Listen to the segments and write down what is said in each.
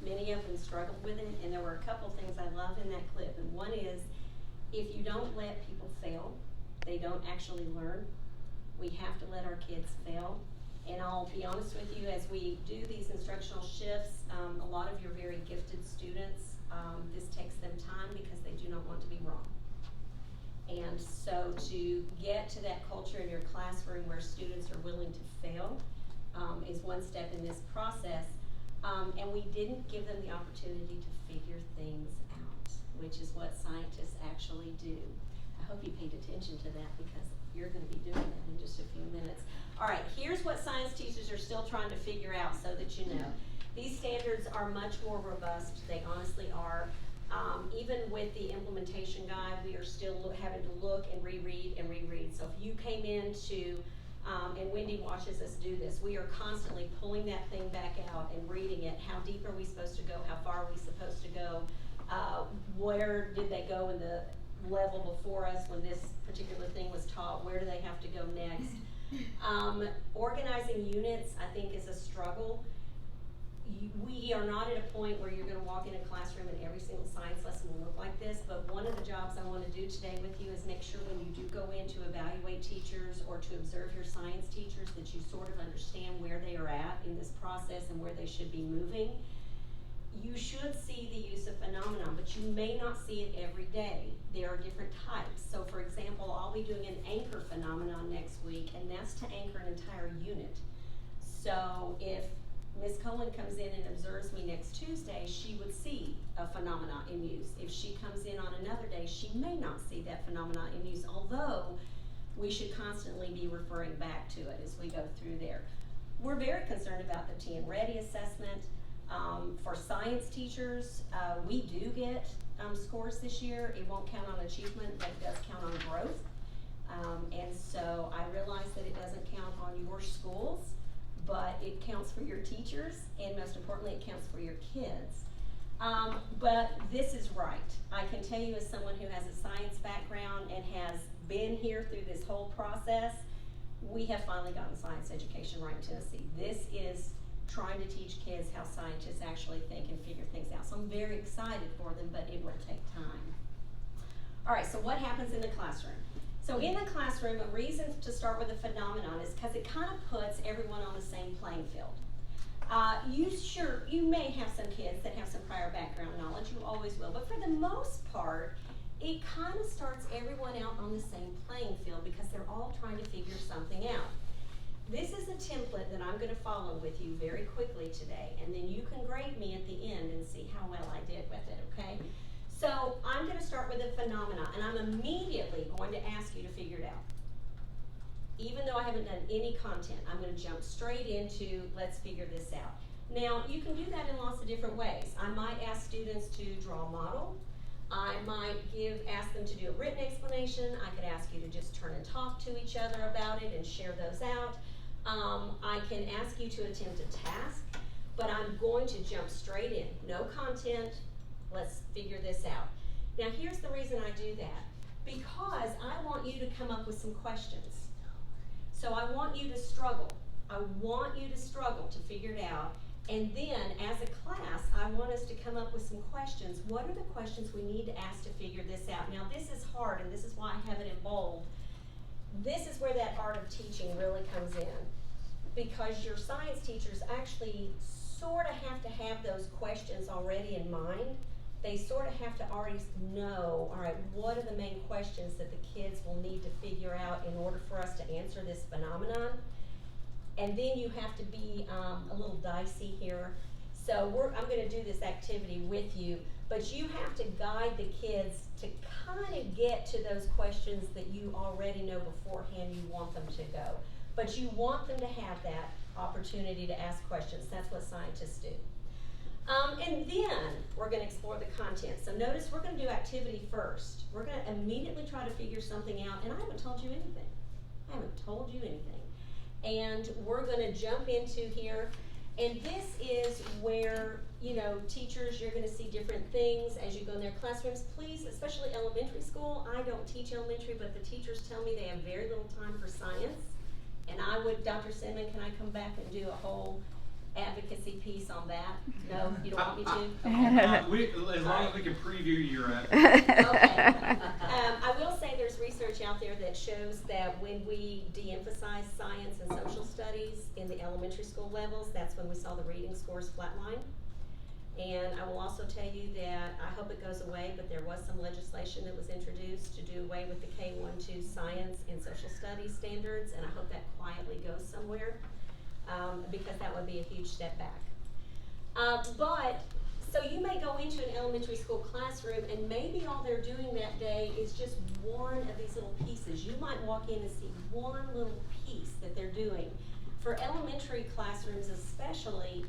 Many of them struggled with it, and there were a couple things I love in that clip. And one is, if you don't let people fail, they don't actually learn. We have to let our kids fail. And I'll be honest with you, as we do these instructional shifts, a lot of your very gifted students, this takes them time because they do not want to be wrong. And so to get to that culture in your classroom where students are willing to fail is one step in this process. And we didn't give them the opportunity to figure things out, which is what scientists actually do. I hope you paid attention to that because you're going to be doing that in just a few minutes. All right, here's what science teachers are still trying to figure out so that you know. These standards are much more robust. They honestly are. Even with the implementation guide, we are still having to look and reread and reread. So if you came into, and Wendy watches us do this, we are constantly pulling that thing back out and reading it. How deep are we supposed to go? How far are we supposed to go? Where did they go in the level before us when this particular thing was taught? Where do they have to go next? Organizing units, I think, is a struggle. We are not at a point where you're going to walk in a classroom and every single science lesson will look like this, but one of the jobs I want to do today with you is make sure when you do go in to evaluate teachers or to observe your science teachers that you sort of understand where they are at in this process and where they should be moving. You should see the use of phenomenon, but you may not see it every day. There are different types. So for example, I'll be doing an anchor phenomenon next week, and that's to anchor an entire unit. So if Ms. Cohen comes in and observes me next Tuesday, she would see a phenomenon in use. If she comes in on another day, she may not see that phenomenon in use, although we should constantly be referring back to it as we go through there. We're very concerned about the TN Ready assessment. For science teachers, we do get scores this year. It won't count on achievement, but it does count on growth. And so I realize that it doesn't count on your schools, but it counts for your teachers, and most importantly, it counts for your kids. But this is right. I can tell you as someone who has a science background and has been here through this whole process, we have finally gotten science education right in Tennessee. This is trying to teach kids how scientists actually think and figure things out. So I'm very excited for them, but it will take time. All right, so what happens in the classroom? So in the classroom, a reason to start with a phenomenon is because it kind of puts everyone on the same playing field. You may have some kids that have some prior background knowledge, you always will, but for the most part, it kind of starts everyone out on the same playing field because they're all trying to figure something out. This is a template that I'm going to follow with you very quickly today, and then you can grade me at the end and see how well I did with it, okay? So I'm going to start with a phenomenon, and I'm immediately going to ask you to figure it out. Even though I haven't done any content, I'm going to jump straight into let's figure this out. Now, you can do that in lots of different ways. I might ask students to draw a model. I might ask them to do a written explanation. I could ask you to just turn and talk to each other about it and share those out. I can ask you to attempt a task, but I'm going to jump straight in. No content, let's figure this out. Now here's the reason I do that. Because I want you to come up with some questions. So I want you to struggle. I want you to struggle to figure it out. And then as a class, I want us to come up with some questions. What are the questions we need to ask to figure this out? Now this is hard, and this is why I have it in bold. This is where that art of teaching really comes in, because your science teachers actually sort of have to have those questions already in mind. They sort of have to already know, all right, what are the main questions that the kids will need to figure out in order for us to answer this phenomenon? And then you have to be a little dicey here. So I'm going to do this activity with you, but you have to guide the kids to kind of get to those questions that you already know beforehand you want them to go. But you want them to have that opportunity to ask questions. That's what scientists do. And then we're going to explore the content. So notice we're going to do activity first. We're going to immediately try to figure something out, and I haven't told you anything. I haven't told you anything. And we're going to jump into here. And this is where, you know, teachers, you're going to see different things as you go in their classrooms. Please, especially elementary school, I don't teach elementary, but the teachers tell me they have very little time for science. And I would, Dr. Simon, can I come back and do a whole advocacy piece on that? No, you don't want me to? As long as we can preview your ad. Okay. I will say there's research out there that shows that when we de-emphasize science and social studies in the elementary school levels, that's when we saw the reading scores flatline. And I will also tell you that I hope it goes away, but there was some legislation that was introduced to do away with the K-1-2 science and social studies standards, and I hope that quietly goes somewhere, because that would be a huge step back. So you may go into an elementary school classroom and maybe all they're doing that day is just one of these little pieces. You might walk in and see one little piece that they're doing. For elementary classrooms especially,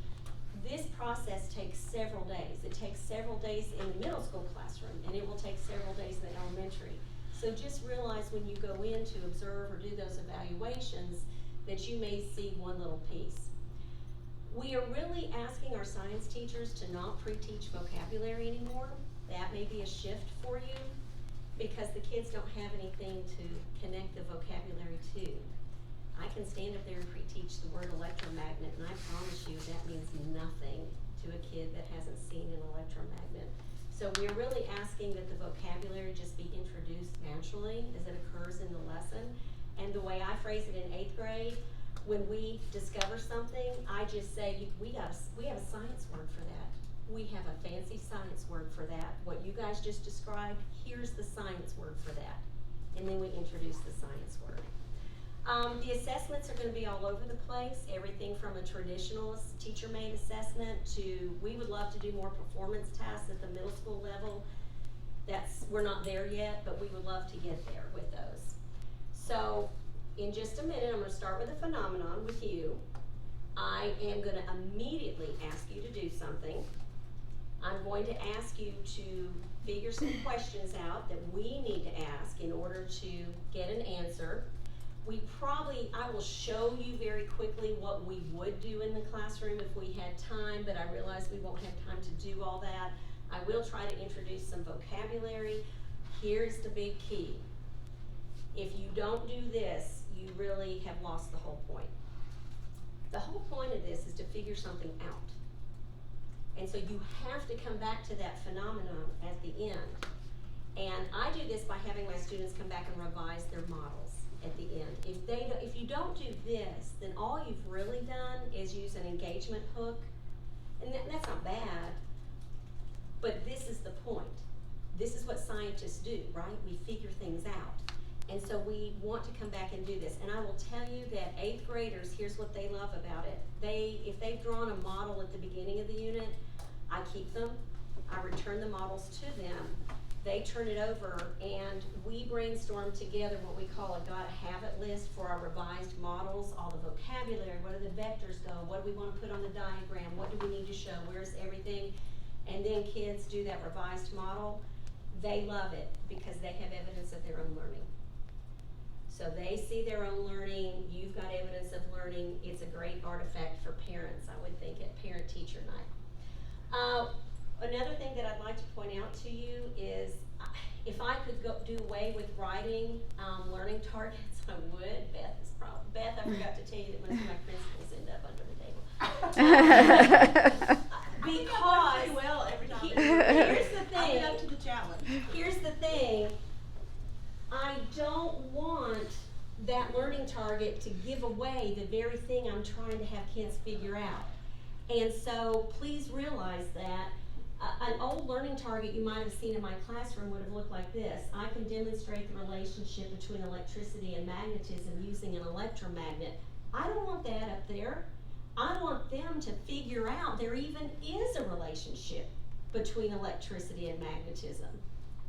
this process takes several days. It takes several days in the middle school classroom, and it will take several days in the elementary. So just realize when you go in to observe or do those evaluations that you may see one little piece. We are really asking our science teachers to not pre-teach vocabulary anymore. That may be a shift for you because the kids don't have anything to connect the vocabulary to. I can stand up there and pre-teach the word electromagnet, and I promise you that means nothing to a kid that hasn't seen an electromagnet. So we're really asking that the vocabulary just be introduced naturally as it occurs in the lesson. And the way I phrase it in 8th grade, when we discover something, I just say, we have a science word for that. We have a fancy science word for that. What you guys just described, here's the science word for that. And then we introduce the science word. The assessments are going to be all over the place, everything from a traditional teacher-made assessment to, we would love to do more performance tasks at the middle school level. We're not there yet, but we would love to get there with those. So, in just a minute, I'm going to start with a phenomenon with you. I am going to immediately ask you to do something. I'm going to ask you to figure some questions out that we need to ask in order to get an answer. I will show you very quickly what we would do in the classroom if we had time, but I realize we won't have time to do all that. I will try to introduce some vocabulary. Here's the big key. If you don't do this, you really have lost the whole point. The whole point of this is to figure something out. And so you have to come back to that phenomenon at the end. And I do this by having my students come back and revise their models at the end. If you don't do this, then all you've really done is use an engagement hook. And that's not bad, but this is the point. This is what scientists do, right? We figure things out. And so we want to come back and do this. And I will tell you that 8th graders, here's what they love about it. If they've drawn a model at the beginning of the unit, I keep them, I return the models to them, they turn it over, and we brainstorm together what we call a gotta have it list for our revised models, all the vocabulary, where do the vectors go, what do we want to put on the diagram, what do we need to show, where's everything, and then kids do that revised model. They love it because they have evidence of their own learning. So they see their own learning, you've got evidence of learning, it's a great artifact for parents, I would think, at parent-teacher night. Another thing that I'd like to point out to you is, if I could do away with writing learning targets, I would. Beth, I forgot to tell you that most of my principals end up under the table. Because well every time. Here's the thing. I'll get up to the challenge. Here's the thing. I don't want that learning target to give away the very thing I'm trying to have kids figure out. And so please realize that an old learning target you might have seen in my classroom would have looked like this. I can demonstrate the relationship between electricity and magnetism using an electromagnet. I don't want that up there. I want them to figure out there even is a relationship between electricity and magnetism.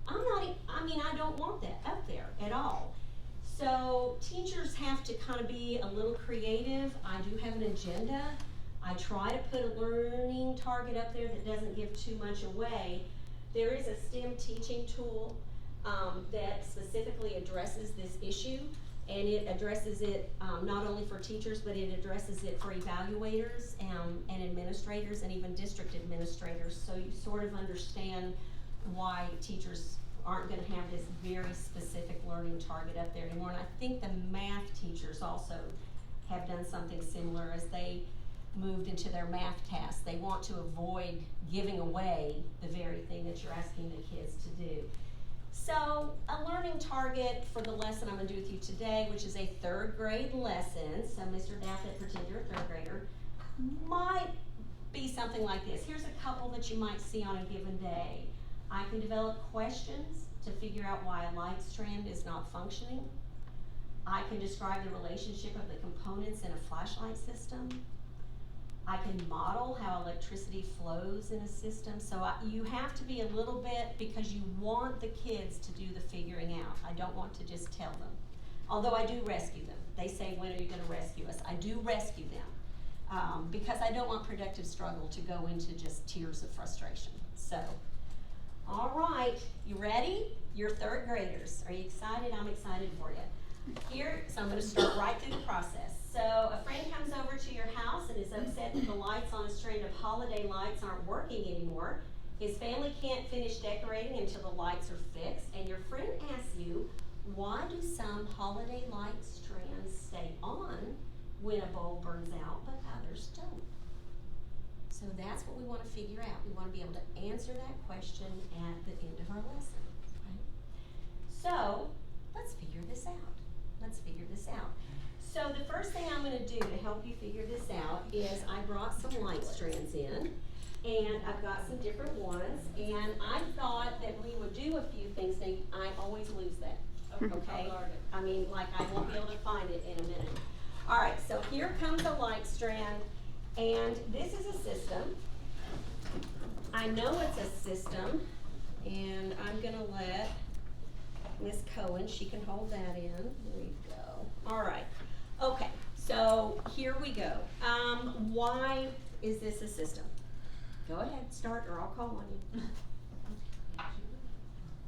I don't want that up there at all. So teachers have to kind of be a little creative. I do have an agenda. I try to put a learning target up there that doesn't give too much away. There is a STEM teaching tool that specifically addresses this issue, and it addresses it not only for teachers, but it addresses it for evaluators and administrators and even district administrators, so you sort of understand why teachers aren't going to have this very specific learning target up there anymore. And I think the math teachers also have done something similar, as they moved into their math tasks. They want to avoid giving away the very thing that you're asking the kids to do. So a learning target for the lesson I'm going to do with you today, which is a 3rd grade lesson, so Mr. Daffett, pretend you're a 3rd grader, might be something like this. Here's a couple that you might see on a given day. I can develop questions to figure out why a light strand is not functioning. I can describe the relationship of the components in a flashlight system. I can model how electricity flows in a system. So you have to be a little bit, because you want the kids to do the figuring out. I don't want to just tell them. Although I do rescue them. They say, when are you going to rescue us? I do rescue them because I don't want productive struggle to go into just tears of frustration. So, all right, you ready? You're 3rd graders. Are you excited? I'm excited for you. Here, so I'm going to start right through the process. So a friend comes over to your house and is upset that the lights on a strand of holiday lights aren't working anymore. His family can't finish decorating until the lights are fixed, and your friend asks you, why do some holiday light strands stay on when a bulb burns out, but others don't? So that's what we want to figure out. We want to be able to answer that question at the end of our lesson. Right? So let's figure this out. Let's figure this out. So the first thing I'm going to do to help you figure this out is I brought some light strands in, and I've got some different ones, and I thought that we would do a few things. Now, I always lose that, okay? I mean, like, I won't be able to find it in a minute. All right, so here comes a light strand, and this is a system. I know it's a system, and I'm going to let Miss Cohen, she can hold that in. There you go. All right. Okay, so here we go. Why is this a system? Go ahead, start, or I'll call on you.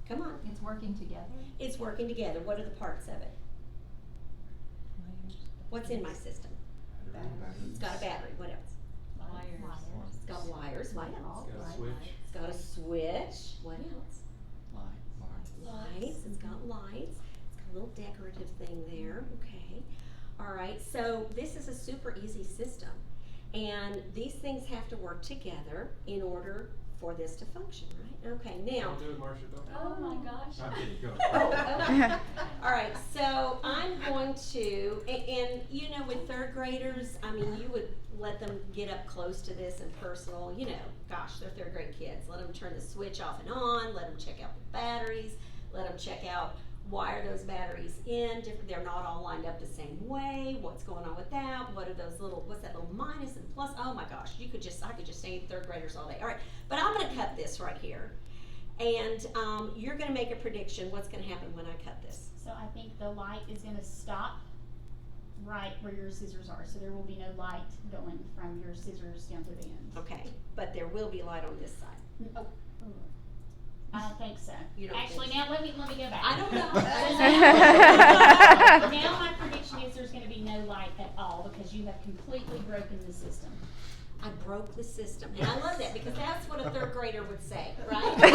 Come on. It's working together. It's working together. What are the parts of it? What's in my system? It's got a battery. What else? Wires. It's got wires. What else? It's got a switch. It's got a switch. What else? Lights. It's got lights. It's got a little decorative thing there. Okay. All right. So this is a super easy system, and these things have to work together in order for this to function, right? Okay. Now. Don't do it, Marcia. Don't. Oh my gosh. I'm kidding. Go. Oh, okay. All right, so I'm going to, and you know, with 3rd graders, I mean, you would let them get up close to this and personal, you know, gosh, they're 3rd grade kids. Let them turn the switch off and on, let them check out the batteries, let them check out why are those batteries in, they're not all lined up the same way, what's going on with that, what are those little, what's that little minus and plus, oh my gosh, I could just say 3rd graders all day. All right, but I'm gonna cut this right here. And you're going to make a prediction. What's going to happen when I cut this? So I think the light is going to stop right where your scissors are. So there will be no light going from your scissors down to the end. Okay, but there will be light on this side. Oh, I don't think so. You don't Actually, think now let me go back. I don't know. Now my prediction is there's going to be no light at all because you have completely broken the system. I broke the system. And I love that because that's what a 3rd grader would say, right? So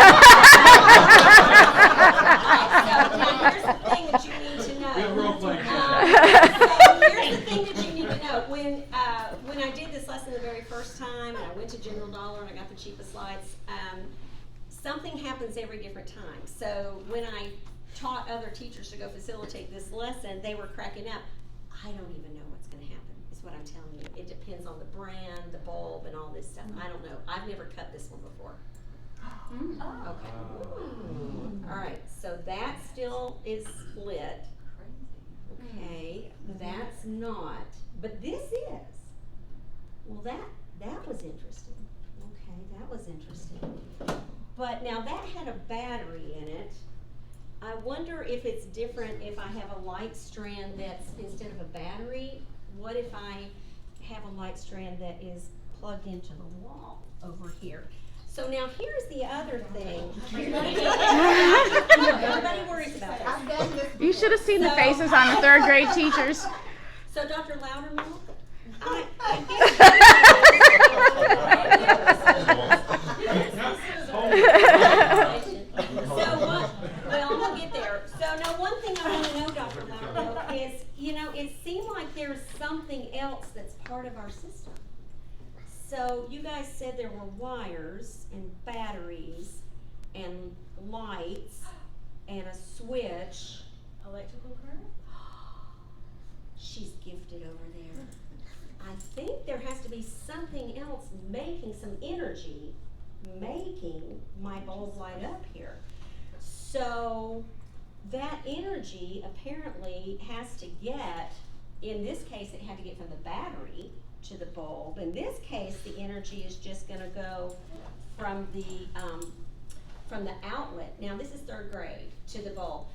now here's the thing that you need to know. Good role playing. So here's the thing that you need to know. When I did this lesson the very first time, and I went to General Dollar and I got the cheapest lights, something happens every different time. So when I taught other teachers to go facilitate this lesson, they were cracking up. I don't even know what's going to happen, is what I'm telling you. It depends on the brand, the bulb, and all this stuff. I don't know. I've never cut this one before. Okay. All right, so that still is split. Okay, that's not, but this is. Well, that was interesting. Okay, that was interesting. But now that had a battery in it. I wonder if it's different if I have a light strand that's, instead of a battery, what if I have a light strand that is plugged into the wall over here? So now here's the other thing. Everybody worries about this. You should have seen the faces on the 3rd grade teachers. So Dr. Loudermilk, we'll get there. So now one thing I want to know, Dr. Loudermilk, is, you know, it seemed like there's something else that's part of our system. and batteries and lights and a switch. Electrical current? She's gifted over there. I think there has to be something else making some energy, making my bulb light up here. So that energy apparently has to get, in this case it had to get from the battery to the bulb. In this case the energy is just gonna go from the outlet. Now this is 3rd grade, to the bulb.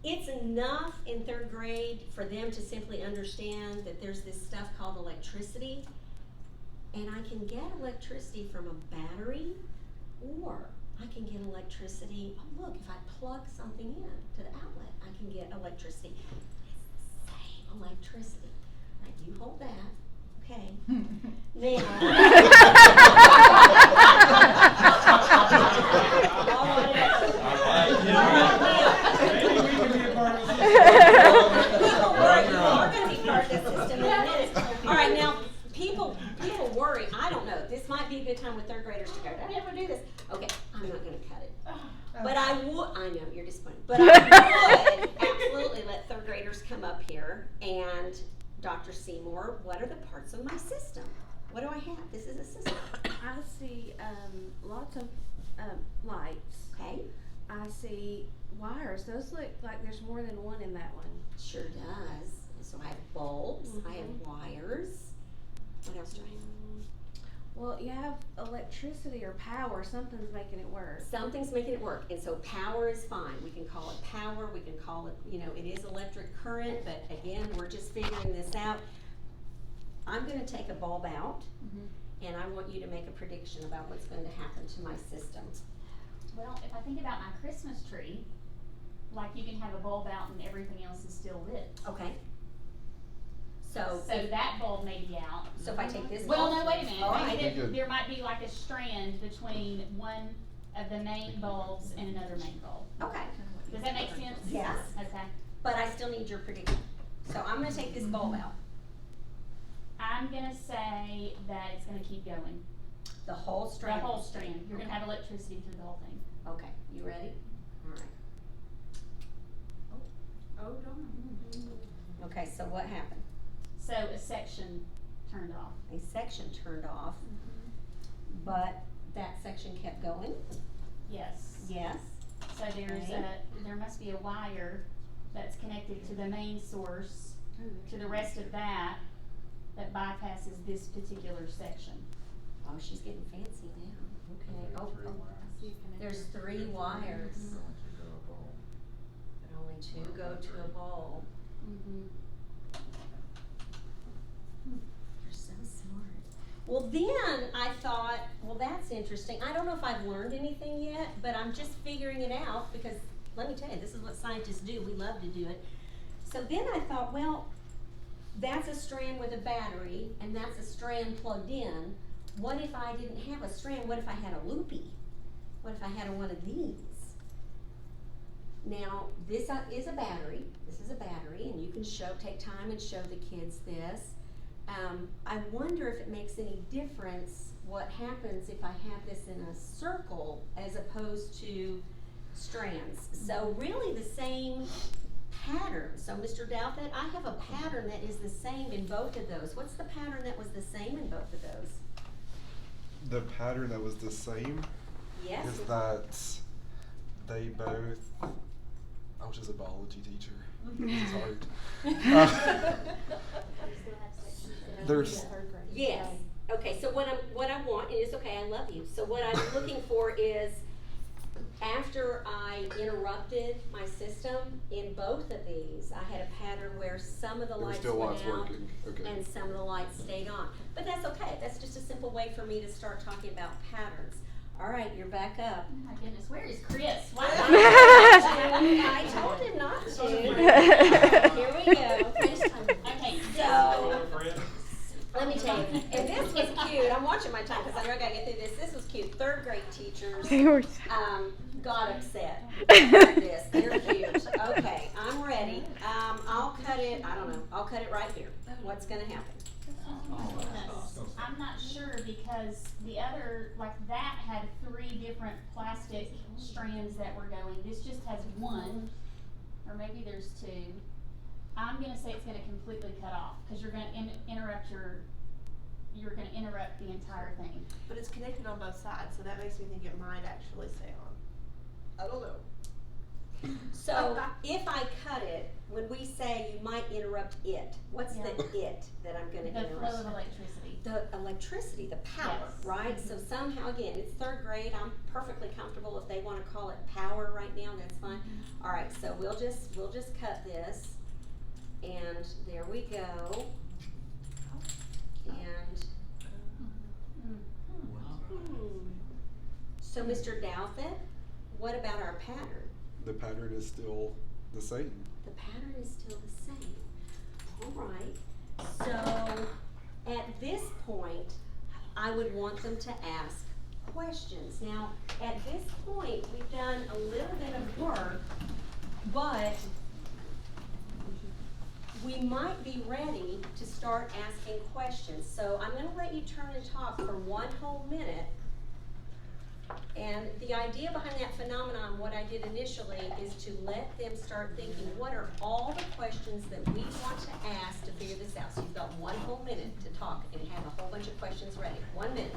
It's enough in 3rd grade for them to simply understand that there's this stuff called electricity, and I can get electricity from a battery, or I can get electricity, oh look, if I plug something in to the outlet, I can get electricity. It's the same electricity. Right, you hold that, okay? Alright, now, people worry, I don't know, this might be a good time with 3rd graders to go, did I ever do this? Okay, I'm not gonna cut it. But I would, I know, you're disappointed, but I would absolutely let 3rd graders come up here and, Dr. Seymour, what are the parts of my system? What do I have? This is a system. I see lots of lights. Okay, I see wires. Those look like there's more than one in that one. sure does. So I have bulbs, I have wires. What else do I have? Well, you have electricity or power. Something's making it work. Something's making it work, and so power is fine. We can call it power, we can call it, you know, it is electric current, but again, we're just figuring this out. I'm gonna take a bulb out, and I want you to make a prediction about what's going to happen to my system. Well, if I think about my Christmas tree, like you can have a bulb out and everything else is still lit. Okay? So, So that bulb may be out. so if I take this Well, bulb. no, wait a minute. All Maybe right. there, there might be like a strand between one of the main bulbs and another main bulb. Okay, Does that make sense? Yes. Okay. but I still need your prediction. So I'm gonna take this bulb out. I'm gonna say that it's gonna keep going. The whole The strand. whole strand. You're gonna Okay. have electricity through the whole thing. Okay, you ready? Alright. Oh, darn. Okay, so what happened? So a section turned off. A section turned off, but that section kept going? Yes. Yes. So there's Okay. there must be a wire that's connected to the main source, to the rest of that bypasses this particular section. Oh, she's getting fancy now. Okay, oh, there's 3 wires, but only 2 go to a bulb. You're so smart. Well, then I thought, well, that's interesting. I don't know if I've learned anything yet, but I'm just figuring it out because let me tell you, this is what scientists do. We love to do it. So then I thought, well, that's a strand with a battery and that's a strand plugged in. What if I didn't have a strand? What if I had a loopy? What if I had one of these? Now, this is a battery. This is a battery, and you can take time and show the kids this. I wonder if it makes any difference what happens if I have this in a circle as opposed to strands. So really the same pattern. So Mr. Douthat, I have a pattern that is the same in both of those. What's the pattern that was the same in both of those? The pattern that was the same Yes? is that they both. I was just a biology teacher. This is hard. There's. Yes. Okay, so what I want, and it's okay, I love you. So what I'm looking for is after I interrupted my system in both of these, I had a pattern where some of the There were lights still went lights out working. Okay. and some of the lights stayed on. But that's okay. That's just a simple way for me to start talking about patterns. All right, you're back up. Oh my goodness, where is Chris? Why? I told him not to. Here we go. Okay, So, let me tell you, and this was cute. I'm watching my time because I know I gotta get through this. This was cute. 3rd grade teachers They were. got upset about this. They're cute. Okay, I'm ready. I'll cut it. I don't know. I'll cut it right here. What's gonna happen? I'm not sure because the other, like that had 3 different plastic strands that were going. This just has 1, or maybe there's 2. I'm gonna say it's gonna completely cut off, cause you're gonna interrupt the entire thing. But it's connected on both sides, so that makes me think it might actually stay on. I don't know. So if I cut it, when we say you might interrupt it, what's the it that I'm gonna The interrupt? flow of electricity. The electricity, the power, Yes. right? So somehow, again, it's 3rd grade, I'm perfectly comfortable if they wanna call it power right now, that's fine. Alright, so we'll just cut this, and there we go. And, so Mr. Douthit, what about our pattern? The pattern is still the same. The pattern is still the same. Alright, so at this point, I would want them to ask questions. Now, at this point, we've done a little bit of work, but we might be ready to start asking questions. So I'm gonna let you turn and talk for 1 whole minute. And the idea behind that phenomenon, what I did initially, is to let them start thinking, what are all the questions that we want to ask to figure this out? So you've got 1 whole minute to talk and have a whole bunch of questions ready. 1 minute.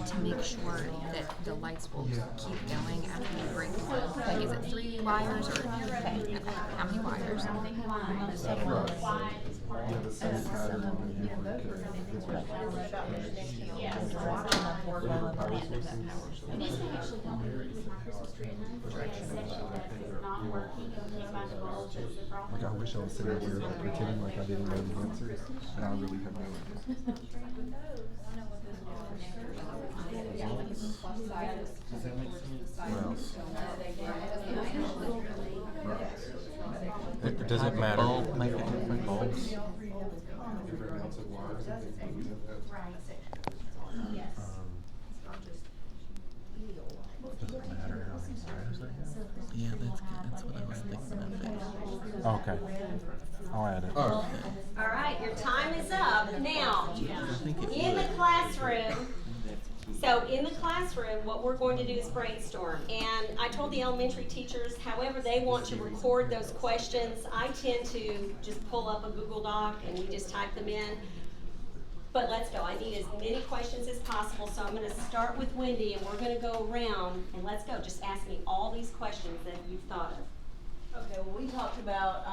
To make sure that the lights will keep going after you break the wire. Like, is it 3 wires or how many wires? Why is part Yeah, of the same pattern on the different And these may actually help me with my Christmas tree at home. We have a section that is not working, you can't find the bulbs, that's the problem. Like, I wish I was sitting here pretending like I didn't know the answer, and I really have no idea. Does it matter? Bulb make a difference? Bulbs? Different amounts of wires and things like that. Yes. Doesn't matter how many wires they have? Yeah, that's good. That's what I was thinking about. Okay. I'll add it. Alright, your time is up. Now, I think it in the would. classroom, so in the classroom, what we're going to do is brainstorm. And I told the elementary teachers, however they want to record those questions, I tend to just pull up a Google Doc and we just type them in. But let's go. I need as many questions as possible, so I'm gonna start with Wendy and we're gonna go around and let's go. Just ask me all these questions that you've thought of. Okay, well, we talked about,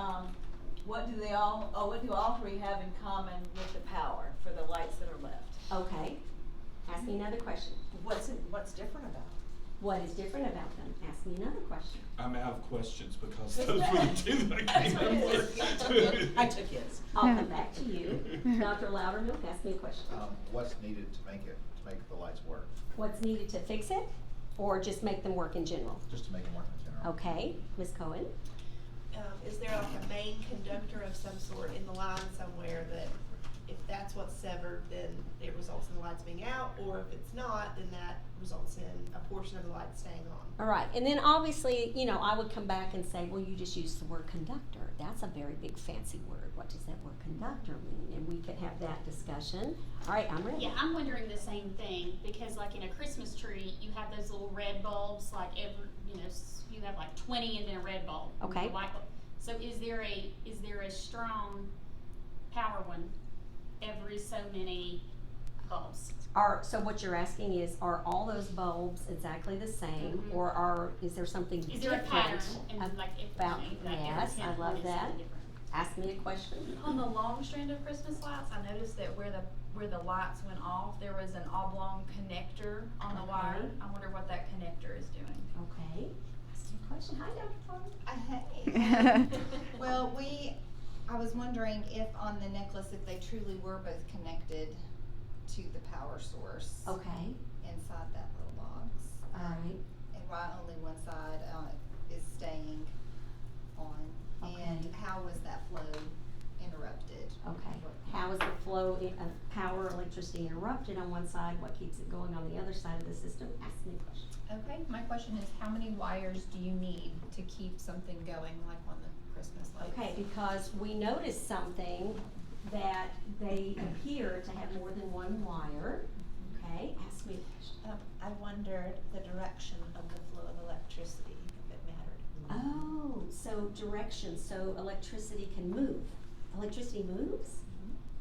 what do all 3 have in common with the power for the lights that are left? Okay. Ask me another question. What's different about it? What is different about them? Ask me another question. I'm out of questions because those were the 2 that came up with. I took his. I'll come back to you. Dr. Loudermilk, ask me a question. What's needed to make the lights work? What's needed to fix it, or just make them work in general? Just to make them work in general. Okay, Ms. Cohen? Is there like a main conductor of some sort in the line somewhere that if that's what's severed, then it results in the lights being out, or if it's not, then that results in a portion of the light staying on? All right, and then obviously, you know, I would come back and say, well, you just used the word conductor. That's a very big fancy word. What does that word conductor mean? And we could have that discussion. All right, I'm ready. Yeah, I'm wondering the same thing, because like in a Christmas tree, you have those little red bulbs, like you have like 20 and then a red bulb. Okay. The white bulb. So is there a strong power one every so many bulbs? So what you're asking is, are all those bulbs exactly the same, or is there something Is there a different pattern? And like if about, like every yes, I 10th love one is that. something different. Ask me a question. On the long strand of Christmas lights, I noticed that where the lights went off, there was an oblong connector on the wire. Okay. I wonder what that connector is doing. Okay. Ask me a question. Hi, Dr. Farley. Hey. Well, I was wondering if on the necklace, if they truly were both connected to the power source. Okay. Inside that little box. All right. And why only one side is staying on. Okay. And how was that flow interrupted? Okay. How is the flow of power, electricity interrupted on one side? What keeps it going on the other side of the system? Ask me a question. Okay, my question is, how many wires do you need to keep something going, like on the Christmas lights? Okay, because we noticed something that they appear to have more than one wire. Okay, ask me a question. I wondered the direction of the flow of electricity, if it mattered. Oh, so direction, so electricity can move. Electricity moves?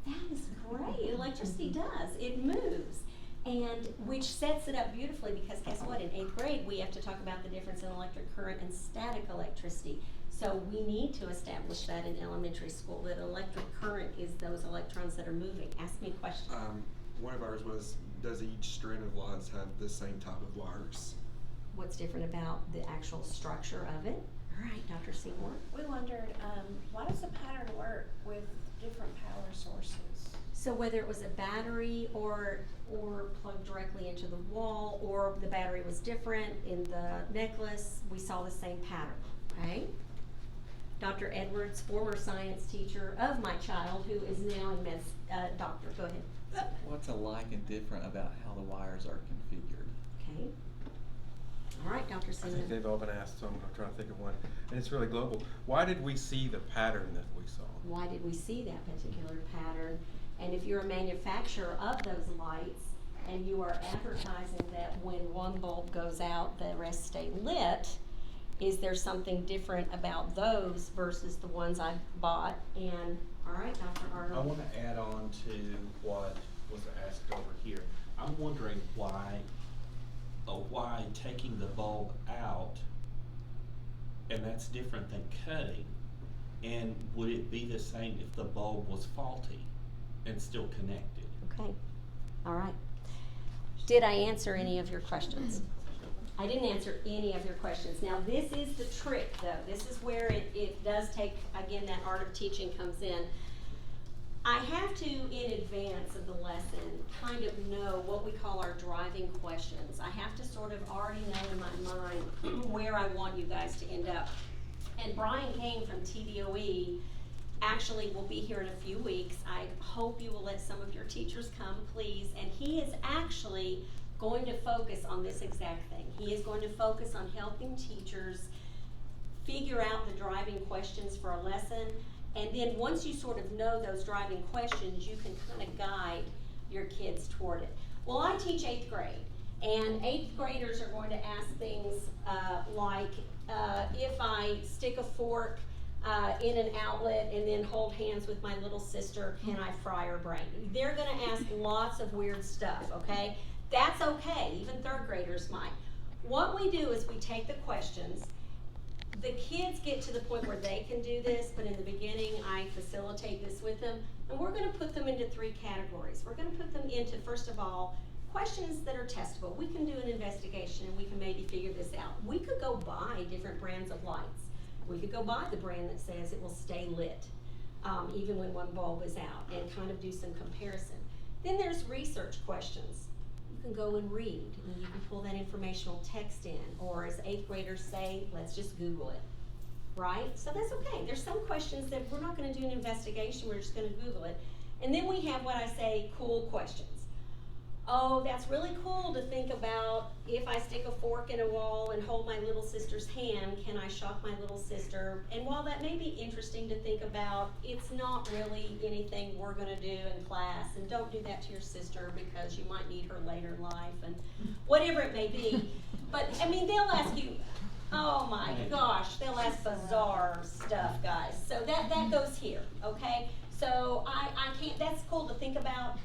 That is great. Electricity does. It moves. And which sets it up beautifully, because guess what? In 8th grade, we have to talk about the difference in electric current and static electricity. So we need to establish that in elementary school, that electric current is those electrons that are moving. Ask me a question. One of ours was, does each strand of lights have the same type of wires? What's different about the actual structure of it? All right, Dr. Seymour. We wondered, why does the pattern work with different power sources? So whether it was a battery or plugged directly into the wall, or the battery was different in the necklace, we saw the same pattern, okay? Dr. Edwards, former science teacher of my child, who is now in doctor, go ahead. What's alike and different about how the wires are configured? Okay. All right, Dr. I Seymour. think they've all been asked, so I'm trying to think of one. And it's really global. Why did we see the pattern that we saw? Why did we see that particular pattern? And if you're a manufacturer of those lights and you are advertising that when one bulb goes out, the rest stay lit, is there something different about those versus the ones I bought? And, all right, Dr. Arnold. I want to add on to what was asked over here. I'm wondering why taking the bulb out, and that's different than cutting, and would it be the same if the bulb was faulty and still connected? Okay, all right. Did I answer any of your questions? I didn't answer any of your questions. Now, this is the trick, though. This is where it does take, again, that art of teaching comes in. I have to, in advance of the lesson, kind of know what we call our driving questions. I have to sort of already know in my mind where I want you guys to end up. And Brian Kane from TDOE actually will be here in a few weeks. I hope you will let some of your teachers come, please. And he is actually going to focus on this exact thing. He is going to focus on helping teachers figure out the driving questions for a lesson. And then once you sort of know those driving questions, you can kind of guide your kids toward it. Well, I teach 8th grade, and 8th graders are going to ask things like, if I stick a fork in an outlet and then hold hands with my little sister, can I fry her brain? They're going to ask lots of weird stuff, okay? That's okay, even 3rd graders might. What we do is we take the questions. The kids get to the point where they can do this, but in the beginning I facilitate this with them, and we're going to put them into 3 categories. We're going to put them into, first of all, questions that are testable. We can do an investigation and we can maybe figure this out. We could go buy different brands of lights. We could go buy the brand that says it will stay lit, even when one bulb is out, and kind of do some comparison. Then there's research questions. You can go and read, and you can pull that informational text in, or as 8th graders say, let's just Google it, right? So that's okay. There's some questions that we're not going to do an investigation, we're just going to Google it. And then we have what I say, cool questions. Oh, that's really cool to think about. If I stick a fork in a wall and hold my little sister's hand, can I shock my little sister? And while that may be interesting to think about, it's not really anything we're going to do in class. And don't do that to your sister because you might need her later in life and whatever it may be. But, I mean, they'll ask you, oh my gosh, they'll ask bizarre stuff, guys. So that goes here, okay? So I can't, that's cool to think about.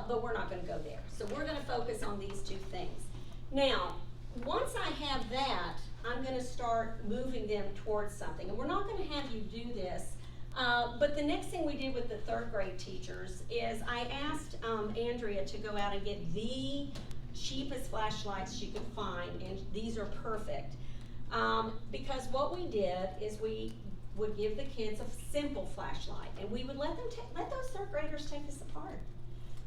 But we're not going to go there. So we're going to focus on these 2 things. Now, once I have that, I'm going to start moving them towards something. And we're not going to have you do this. But the next thing we did with the 3rd grade teachers is I asked Andrea to go out and get the cheapest flashlights she could find. And these are perfect. Because what we did is we would give the kids a simple flashlight. And we would let those 3rd graders take this apart.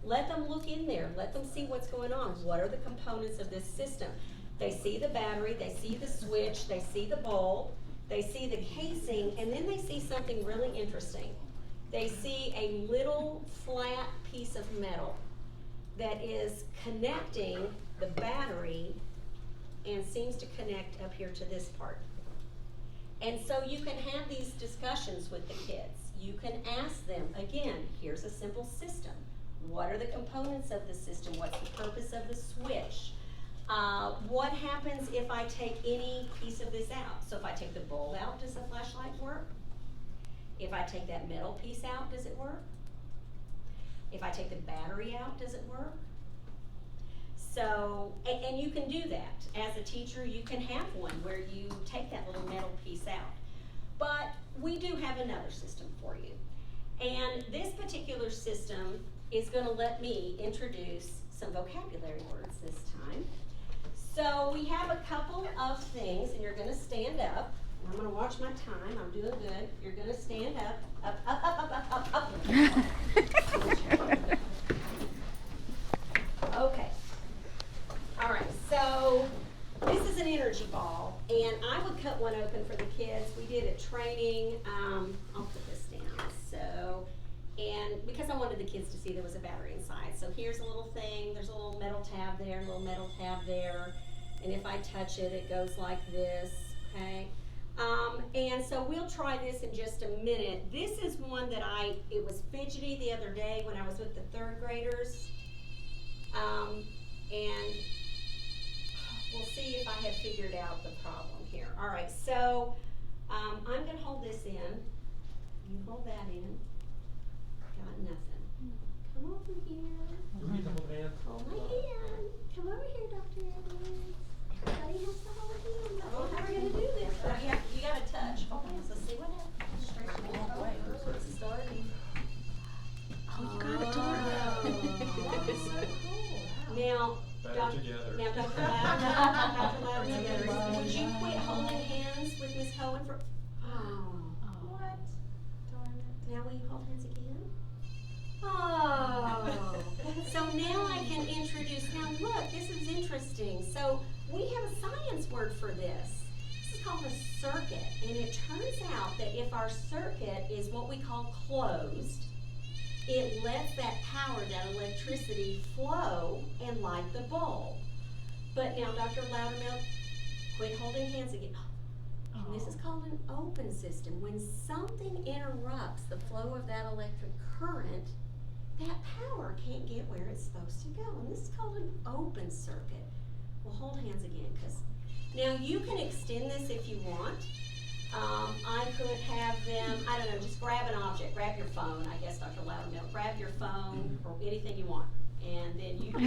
Let them look in there. Let them see what's going on. What are the components of this system? They see the battery, they see the switch, they see the bulb, they see the casing, and then they see something really interesting. They see a little flat piece of metal that is connecting the battery and seems to connect up here to this part. And so you can have these discussions with the kids. you can ask them, again, here's a simple system. What are the components of the system? What's the purpose of the switch? What happens if I take any piece of this out? So if I take the bulb out, does the flashlight work? If I take that metal piece out, does it work? If I take the battery out, does it work? So, and you can do that. As a teacher, you can have one where you take that little metal piece out. But we do have another system for you. And this particular system is going to let me introduce some vocabulary words this time. So we have a couple of things, and you're going to stand up. I'm going to watch my time. I'm doing good. You're going to stand up, up, up, up, up, up, up, up. Okay. All right, so this is an energy ball, and I would cut one open for the kids. We did a training. I'll put this down. So, and because I wanted the kids to see there was a battery inside. So here's a little thing. There's a little metal tab there, a little metal tab there. And if I touch it, it goes like this, okay? And so we'll try this in just a minute. This is one that it was fidgety the other day when I was with the 3rd graders. And we'll see if I have figured out the problem here. All right, so I'm going to hold this in. You hold that in. Got nothing. Come over here. Do we need to hold hands? Hold my hand. Come over here, Dr. Evans. Everybody has to hold hands. I don't know how we're going to do this, but you got to touch. Hold hands. Let's see what happens. It's starting. Oh, you got it, Dora. That is so cool. Now, Better together. Now, Dr. Loudon, would you quit holding hands with Ms. Cohen for? What? Darn it. Now will you hold hands again? Oh. So now I can introduce. Now look, this is interesting. So we have a science word for this. This is called a circuit, and it turns out that if our circuit is what we call closed, it lets that power, that electricity flow and light the bulb. But now, Dr. Loudermilk, quit holding hands again. And this is called an open system. When something interrupts the flow of that electric current, that power can't get where it's supposed to go. And this is called an open circuit. Well, hold hands again, because now you can extend this if you want. I could have them, I don't know, just grab an object, grab your phone, I guess, Dr. Loudermilk, grab your phone or anything you want. And then you just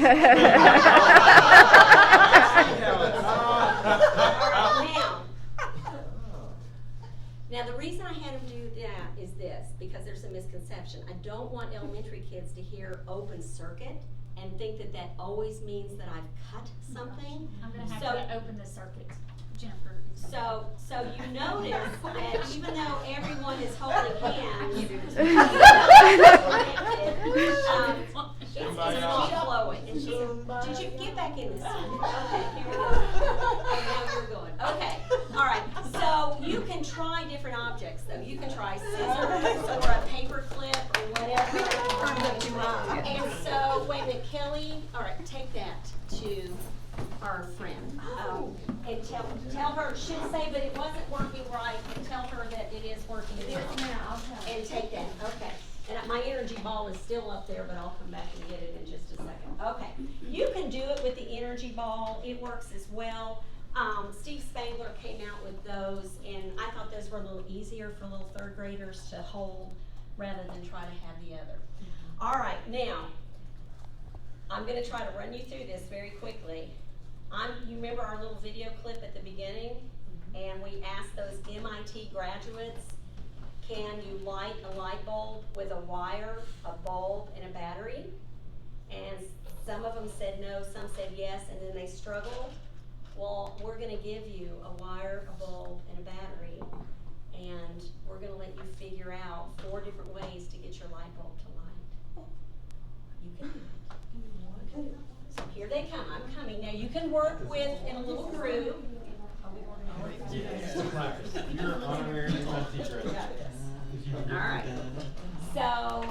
Now the reason I had them do that is this, because there's a misconception. I don't want elementary kids to hear open circuit and think that that always means that I've cut something. I'm going to have to open the circuit, Jennifer. So you notice that even though everyone is holding hands, it's not flowing. Did you get back in this? Okay, here we go. Oh, now you're going. Okay, all right. So you can try different objects, though. You can try scissors or a paper clip or whatever. And so, wait a minute, Kelly. All right, take that to our friend. And tell her, it should say, but it wasn't working right, and tell her that it is working now. And take that, okay. And my energy ball is still up there, but I'll come back and get it in just a second. Okay, you can do it with the energy ball. It works as well. Steve Spangler came out with those, and I thought those were a little easier for little 3rd graders to hold rather than try to have the other. All right, now, I'm going to try to run you through this very quickly. You remember our little video clip at the beginning? And we asked those MIT graduates, can you light a light bulb with a wire, a bulb, and a battery? And some of them said no, some said yes, and then they struggled. Well, we're going to give you a wire, a bulb, and a battery, and we're going to let you figure out 4 different ways to get your light bulb to light. You can do it. So here they come. I'm coming. Now you can work with in a little group. You're an honorary teacher. All right. So